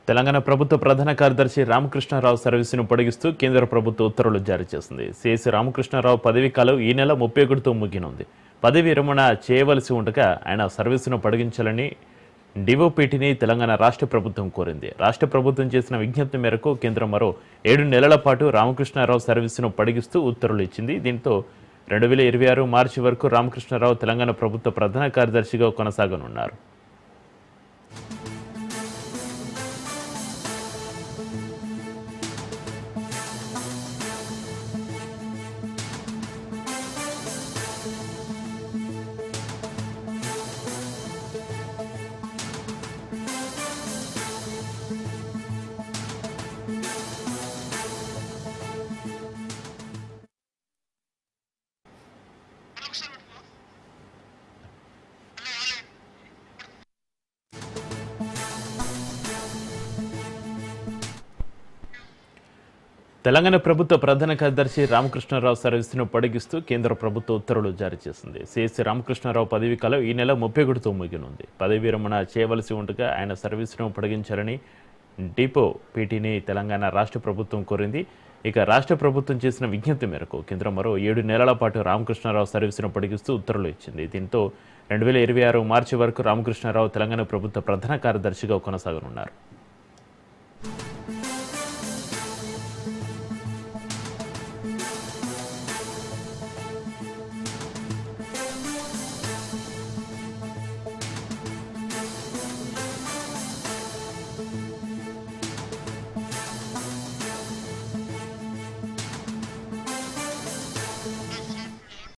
తెలంగాణ ప్రభుత్వ ప్రధాన కార్యదర్శి రామకృష్ణారావు సర్వీసును పొడిగిస్తూ కేంద్ర ప్రభుత్వ ఉత్తర్వులు జారీ చేసింది. సిఎస్ రామకృష్ణారావు పదవీ కాలం ఈ నెల 31తో ముగియనుంది. పదవి విరమణ చేయవలసి ఉండగా ఆయన సర్వీసును పొడిగించాలని డిఓపిటిని తెలంగాణ రాష్ట్ర ప్రభుత్వం కోరింది. రాష్ట్ర ప్రభుత్వం చేసిన విజ్ఞప్తి మేరకు కేంద్రం మరో 7 నెలల పాటు రామకృష్ణారావు సర్వీసును పొడిగిస్తూ ఉత్తర్వులు ఇచ్చింది. దీంతో 2026 మార్చి వరకు రామకృష్ణారావు తెలంగాణ ప్రభుత్వ ప్రధాన కార్యదర్శిగా కొనసాగనున్నారు. తెలంగాణ ప్రభుత్వ ప్రధాన కార్యదర్శి రామకృష్ణారావు సర్వీసును పొడిగిస్తూ కేంద్ర ప్రభుత్వ ఉత్తర్వులు జారీ చేసింది. సిఎస్ రామకృష్ణారావు పదవీ కాలం ఈ నెల 31తో ముగియనుంది. పదవి విరమణ చేయవలసి ఉండగా ఆయన సర్వీసును పొడిగించాలని డిఓపిటిని తెలంగాణ రాష్ట్ర ప్రభుత్వం కోరింది. ఇక రాష్ట్ర ప్రభుత్వం చేసిన విజ్ఞప్తి మేరకు కేంద్రం మరో 7 నెలల పాటు రామకృష్ణారావు సర్వీసును పొడిగిస్తూ ఉత్తర్వులు ఇచ్చింది. దీంతో 2026 మార్చి వరకు రామకృష్ణారావు తెలంగాణ ప్రభుత్వ ప్రధాన కార్యదర్శిగా కొనసాగనున్నారు.